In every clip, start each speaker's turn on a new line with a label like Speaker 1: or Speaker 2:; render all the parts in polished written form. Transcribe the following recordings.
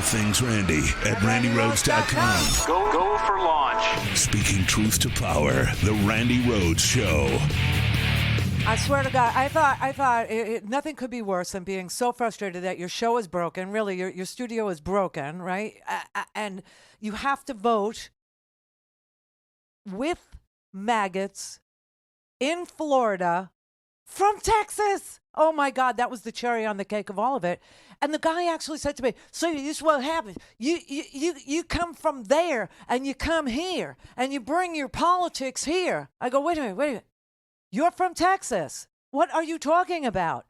Speaker 1: things Randi at RandiRhodes.com.
Speaker 2: Go for launch.
Speaker 1: Speaking truth to power, the Randi Rhodes Show.
Speaker 3: I swear to God, I thought nothing could be worse than being so frustrated that your show is broken. Really, your studio is broken, right? And you have to vote with MAGAts in Florida from Texas. Oh my God, that was the cherry on the cake of all of it. And the guy actually said to me, "So this is what happens. You come from there and you come here and you bring your politics here." I go, wait a minute. You're from Texas. What are you talking about?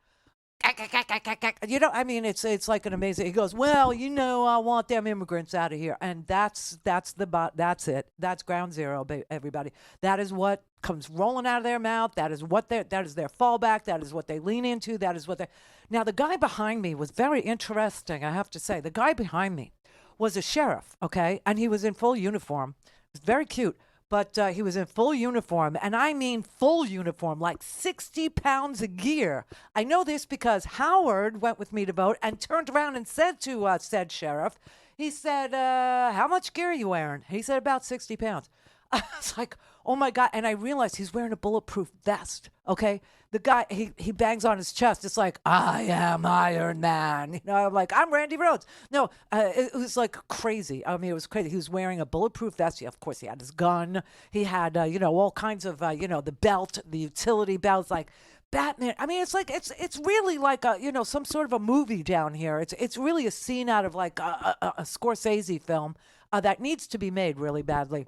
Speaker 3: You know, I mean, it's like an amazing. He goes, "Well, you know, I want them immigrants out of here," and that's it. That's ground zero, everybody. That is what comes rolling out of their mouth. That is their fallback. That is what they lean into. That is what they. Now, the guy behind me was very interesting. I have to say, the guy behind me was a sheriff. Okay, and he was in full uniform. It was very cute. But he was in full uniform, and I mean full uniform, like 60 pounds of gear. I know this because Howard went with me to vote and turned around and said to said sheriff, he said, "How much gear are you wearing?" He said, "About 60 pounds." I was like, oh my God. And I realized he's wearing a bulletproof vest, okay? The guy, he bangs on his chest. It's like, "I am Iron Man." You know, I'm like, "I'm Randi Rhodes." No, it was like crazy. I mean, it was crazy. He was wearing a bulletproof vest. Yeah, of course, he had his gun. He had, all kinds of, the belt, the utility belts, like Batman. I mean, it's really like some sort of a movie down here. It's really a scene out of like a Scorsese film that needs to be made really badly.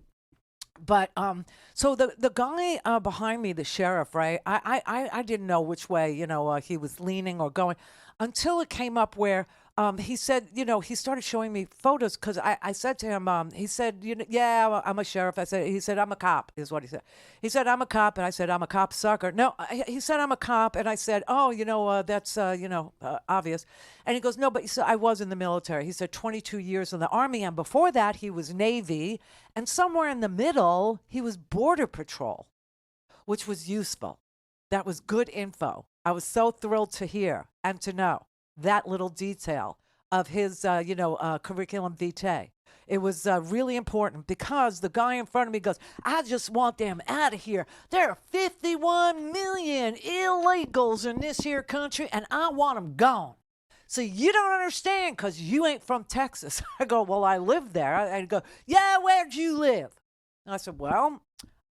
Speaker 3: But so the guy behind me, the sheriff, right? I didn't know which way he was leaning or going until it came up where he said, he started showing me photos because I said to him, he said, "Yeah, I'm a sheriff." He said, "I'm a cop," is what he said. He said, "I'm a cop," and I said, "I'm a cop sucker." No, he said, "I'm a cop," and I said, "Oh, that's obvious." And he goes, "No, but he said I was in the military." He said 22 years in the Army, and before that he was Navy, and somewhere in the middle he was Border Patrol, which was useful. That was good info. I was so thrilled to hear and to know that little detail of his, curriculum vitae. It was really important because the guy in front of me goes, "I just want them out of here. There are 51 million illegals in this here country, and I want them gone. So you don't understand because you ain't from Texas." I go, "Well, I live there." I go, "Yeah, where'd you live?" And I said, "Well,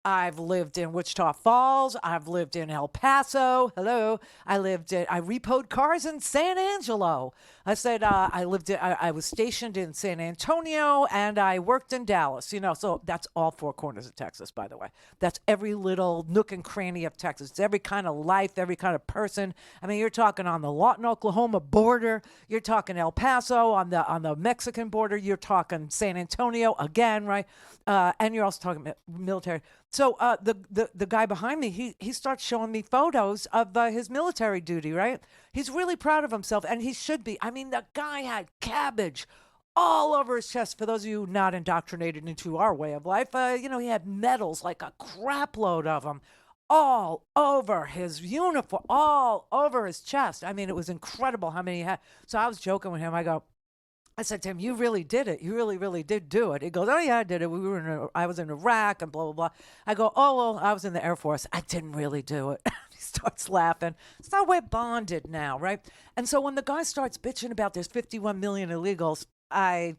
Speaker 3: I've lived in Wichita Falls. I've lived in El Paso. Hello. I repoed cars in San Angelo." I said, I was stationed in San Antonio and I worked in Dallas, so that's all four corners of Texas, by the way. That's every little nook and cranny of Texas. It's every kind of life, every kind of person. I mean, you're talking on the Lawton, Oklahoma border. You're talking El Paso on the Mexican border. You're talking San Antonio again, right? And you're also talking military. So the guy behind me, he starts showing me photos of his military duty, right? He's really proud of himself, and he should be. I mean, the guy had cabbage all over his chest. For those of you not indoctrinated into our way of life, he had medals, like a crap load of them, all over his uniform, all over his chest. I mean, it was incredible how many he had. So I was joking with him. I said to him, "You really did it. You really, really did do it." He goes, "Oh yeah, I did it. I was in Iraq and blah, blah, blah." I go, "Oh, well, I was in the Air Force. I didn't really do it." He starts laughing. So we're bonded now, right? And so when the guy starts bitching about there's 51 million illegals, I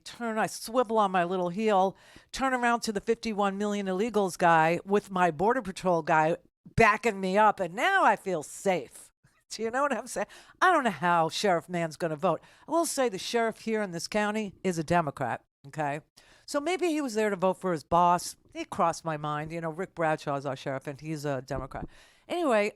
Speaker 3: swivel on my little heel, turn around to the 51 million illegals guy with my Border Patrol guy backing me up, and now I feel safe. Do you know what I'm saying? I don't know how Sheriff Man's going to vote. I will say the sheriff here in this county is a Democrat, okay? So maybe he was there to vote for his boss. It crossed my mind. Rick Bradshaw is our sheriff, and he's a Democrat. Anyway,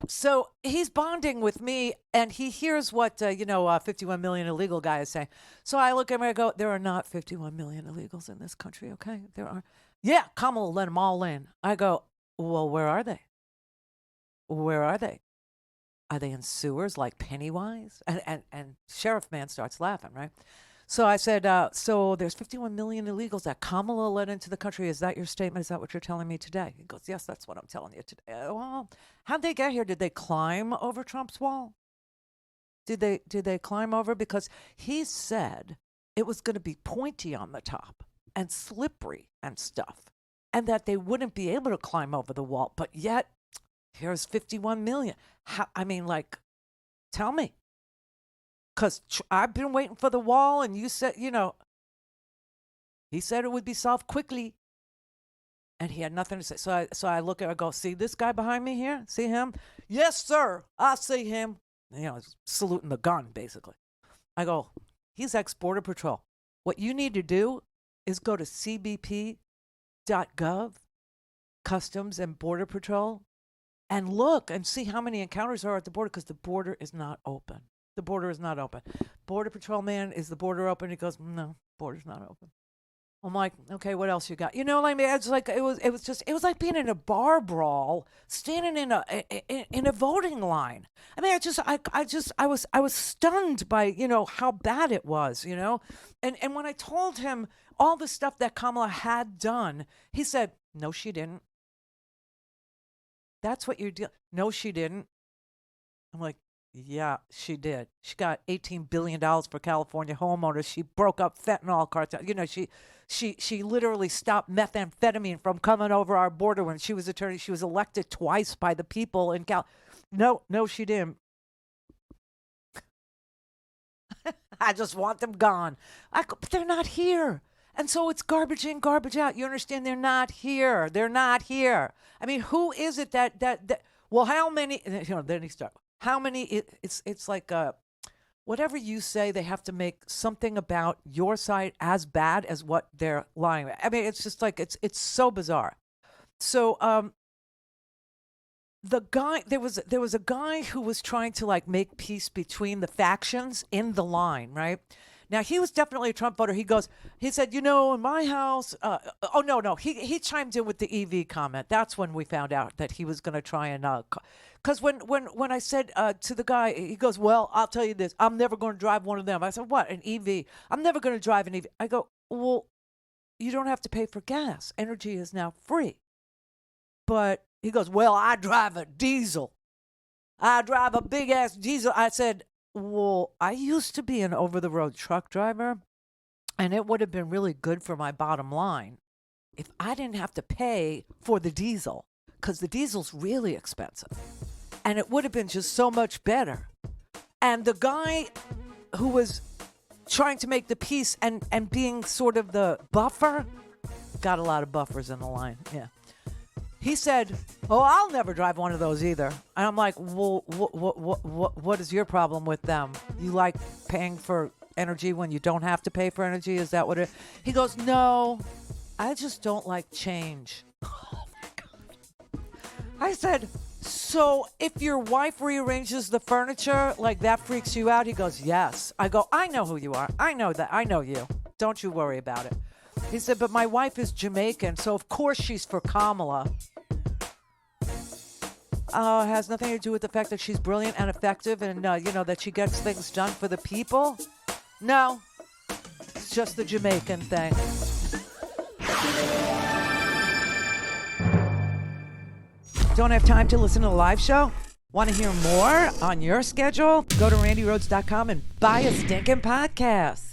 Speaker 3: so he's bonding with me, and he hears what, 51 million illegal guy is saying. So I look at him and I go, "There are not 51 million illegals in this country, okay? There are." "Yeah, Kamala let them all in." I go, "Well, where are they? Where are they? Are they in sewers like Pennywise?" And Sheriff Man starts laughing, right? So I said, "So there's 51 million illegals that Kamala let into the country. Is that your statement? Is that what you're telling me today?" He goes, "Yes, that's what I'm telling you today." "Well, how'd they get here? Did they climb over Trump's wall?" Did they climb over? Because he said it was going to be pointy on the top and slippery and stuff, and that they wouldn't be able to climb over the wall. But yet, here's 51 million. How, I mean, like, tell me. Because I've been waiting for the wall, and you said, he said it would be solved quickly. And he had nothing to say. So I look at her, I go, see this guy behind me here? See him? Yes, sir. I see him. Saluting the gun, basically. I go, he's ex-Border Patrol. What you need to do is go to cbp.gov, Customs and Border Patrol, and look and see how many encounters are at the border, because the border is not open. The border is not open. Border Patrol man, is the border open? He goes, no, border's not open. I'm like, okay, what else you got? You know what I mean? It's like it was like being in a bar brawl, standing in a voting line. I mean, I was stunned by how bad it was, and when I told him all the stuff that Kamala had done, he said, no, she didn't. That's what you're dealing. No, she didn't. I'm like, yeah, she did. She got $18 billion for California homeowners. She broke up fentanyl cartel. She literally stopped methamphetamine from coming over our border when she was attorney. She was elected twice by the people in Cal. No, she didn't. I just want them gone. But they're not here. And so it's garbage in, garbage out. You understand? They're not here. They're not here. I mean, who is it that well, how many, then he starts. How many, it's like whatever you say, they have to make something about your side as bad as what they're lying about. I mean, it's just like, it's so bizarre. So the guy, there was a guy who was trying to like make peace between the factions in the line, right? Now, he was definitely a Trump voter. He said, in my house, he chimed in with the EV comment. That's when we found out that he was going to try and, because when I said to the guy, he goes, well, I'll tell you this, I'm never going to drive one of them. I said, what, an EV? I'm never going to drive an EV. I go, well, you don't have to pay for gas. Energy is now free. But he goes, well, I drive a diesel. I drive a big-ass diesel. I said, well, I used to be an over-the-road truck driver, and it would have been really good for my bottom line if I didn't have to pay for the diesel, because the diesel's really expensive. And it would have been just so much better. And the guy who was trying to make the peace and being sort of the buffer, got a lot of buffers in the line, yeah. He said, oh, I'll never drive one of those either. And I'm like, well, what is your problem with them? You like paying for energy when you don't have to pay for energy? Is that what it is? He goes, no, I just don't like change. Oh, my God. I said, so if your wife rearranges the furniture, like that freaks you out? He goes, yes. I go, I know who you are. I know that. I know you. Don't you worry about it. He said, but my wife is Jamaican, so of course she's for Kamala. It has nothing to do with the fact that she's brilliant and effective and, that she gets things done for the people. No, it's just the Jamaican thing. Don't have time to listen to the live show? Want to hear more on your schedule? Go to randyrhodes.com and buy a stinking podcast.